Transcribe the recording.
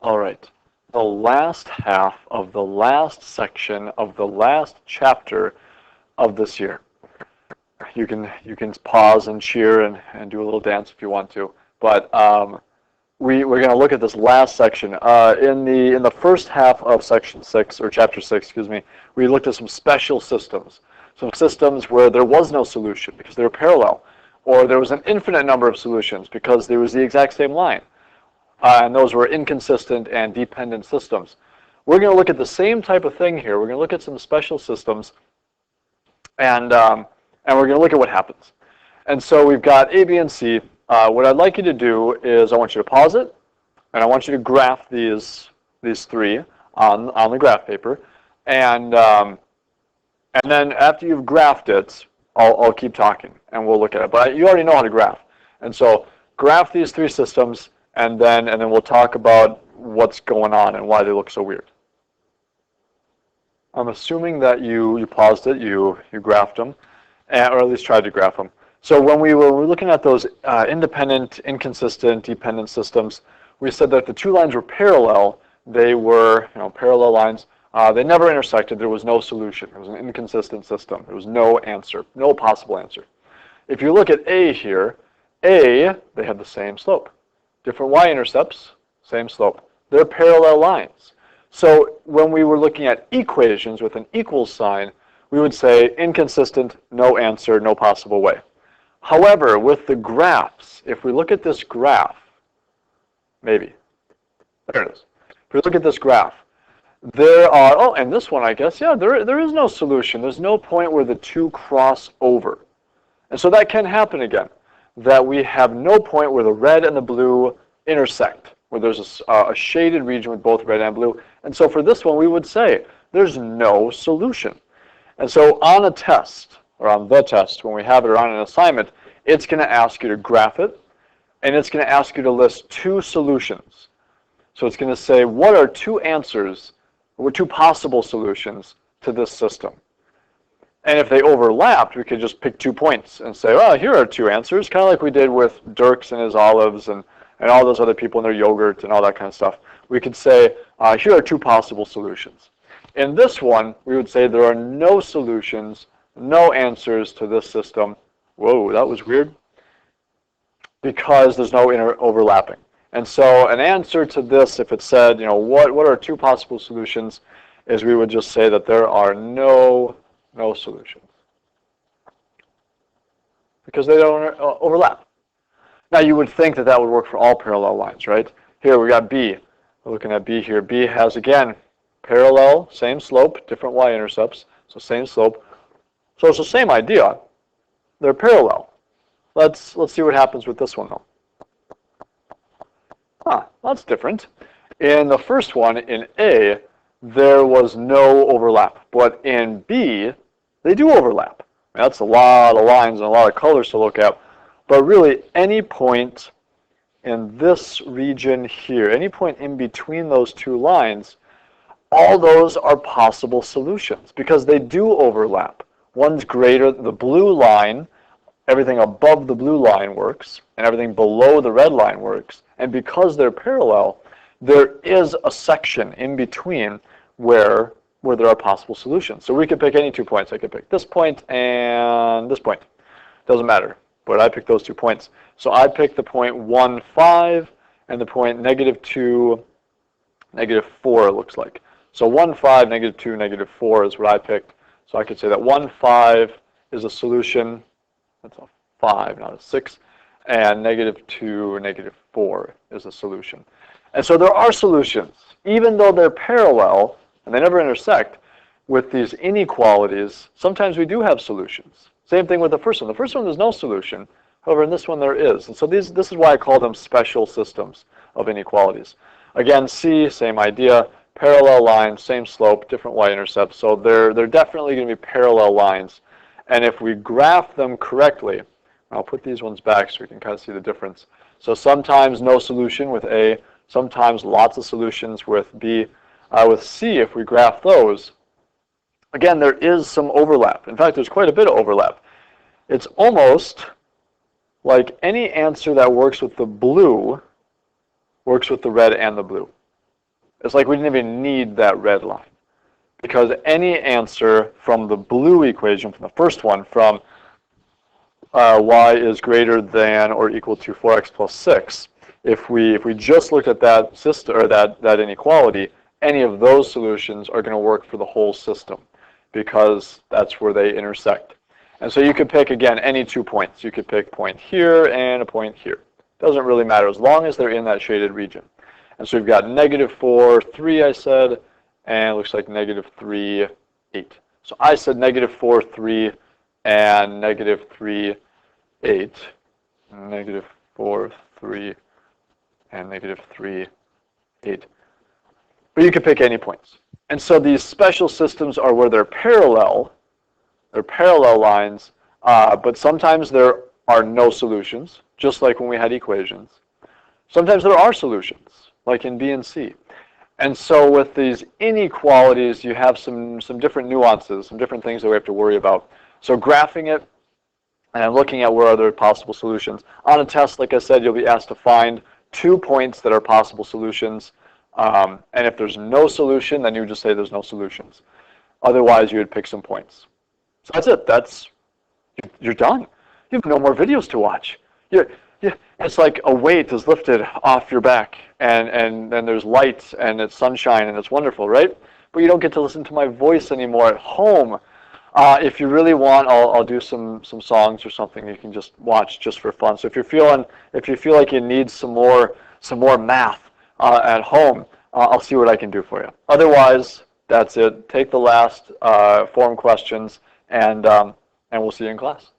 All right. The last half of the last section of the last chapter of this year. You can pause and cheer and do a little dance if you want to. But we're going to look at this last section. In the first half of section 6, or chapter 6, excuse me, we looked at some special systems. Some systems where there was no solution because they were parallel, or there was an infinite number of solutions because there was the exact same line. And those were inconsistent and dependent systems. We're going to look at the same type of thing here. We're going to look at some special systems, and we're going to look at what happens. And so we've got A, B, and C. What I'd like you to do is I want you to pause it, and I want you to graph these three on the graph paper, and then after you've graphed it, I'll keep talking, and we'll look at it. But you already know how to graph, and so graph these three systems. And then we'll talk about what's going on and why they look so weird. I'm assuming that you paused it, you graphed them, or at least tried to graph them. So when we were looking at those independent, inconsistent, dependent systems, we said that the two lines were parallel. They were parallel lines. They never intersected. There was no solution. It was an inconsistent system. There was no answer, no possible answer. If you look at A here, they have the same slope. Different y-intercepts, same slope. They're parallel lines. So when we were looking at equations with an equals sign, we would say inconsistent, no answer, no possible way. However, with the graphs, if we look at this graph, maybe, there it is. If we look at this graph, there are, and this one I guess, yeah, there is no solution. There's no point where the two cross over. And so that can happen again, that we have no point where the red and the blue intersect, where there's a shaded region with both red and blue. And so for this one, we would say there's no solution. And so on a test, or on the test, when we have it, or on an assignment, it's going to ask you to graph it, and it's going to ask you to list two solutions. So it's going to say, what are two answers, or two possible solutions to this system? And if they overlapped, we could just pick 2 points and say, well, here are two answers, kind of like we did with Dirks and his olives and all those other people and their yogurt and all that kind of stuff. We could say, here are two possible solutions. In this one, we would say there are no solutions, no answers to this system. Whoa, that was weird. Because there's no overlapping. And so an answer to this, if it said, what are two possible solutions, is we would just say that there are no solutions, because they don't overlap. Now you would think that would work for all parallel lines, right? Here we got B. We're looking at B here. B has, again, parallel, same slope, different y-intercepts, so same slope. So it's the same idea. They're parallel. Let's see what happens with this one, though. That's different. In the first one, in A, there was no overlap, but in B, they do overlap. That's a lot of lines and a lot of colors to look at. But really, any point in this region here, any point in between those two lines, all those are possible solutions because they do overlap. One's greater, the blue line, everything above the blue line works, and everything below the red line works. And because they're parallel, there is a section in between where there are possible solutions. So we could pick any 2 points. I could pick this point and this point. Doesn't matter, but I picked those 2 points. So I picked the point 1, 5, and the point -2, -4, it looks like. So 1, 5, -2, -4 is what I picked. So I could say that 1, 5 is a solution. That's a 5, not a 6. And -2, -4 is a solution. And so there are solutions, even though they're parallel, and they never intersect. With these inequalities, sometimes we do have solutions. Same thing with the first one. The first one, there's no solution. However, in this one, there is. And so this is why I call them special systems of inequalities. Again, C, same idea. Parallel lines, same slope, different y-intercepts. So they're definitely going to be parallel lines. And if we graph them correctly, I'll put these ones back so we can kind of see the difference. So sometimes no solution with A, sometimes lots of solutions with B. With C, if we graph those, again, there is some overlap. In fact, there's quite a bit of overlap. It's almost like any answer that works with the blue works with the red and the blue. It's like we didn't even need that red line, because any answer from the blue equation, from the first one, from y is greater than or equal to 4x plus 6, if we just looked at that system, or that inequality, any of those solutions are going to work for the whole system, because that's where they intersect. And so you could pick, again, any 2 points. You could pick a point here and a point here. Doesn't really matter as long as they're in that shaded region. And so we've got -4, 3, I said, and it looks like -3, 8. So I said -4, 3, and -3, 8. -4, 3, and -3, 8. But you can pick any points. And so these special systems are where they're parallel lines, but sometimes there are no solutions, just like when we had equations. Sometimes there are solutions, like in B and C. And so with these inequalities, you have some different nuances, some different things that we have to worry about. So graphing it and looking at where are there possible solutions. On a test, like I said, you'll be asked to find 2 points that are possible solutions. And if there's no solution, then you would just say there's no solutions. Otherwise, you would pick some points. So that's it. You're done. You have no more videos to watch. It's like a weight is lifted off your back, and there's light, and it's sunshine, and it's wonderful, right? But you don't get to listen to my voice anymore at home. If you really want, I'll do some songs or something you can just watch just for fun. So if you feel like you need some more math at home, I'll see what I can do for you. Otherwise, that's it. Take the last form questions, and we'll see you in class.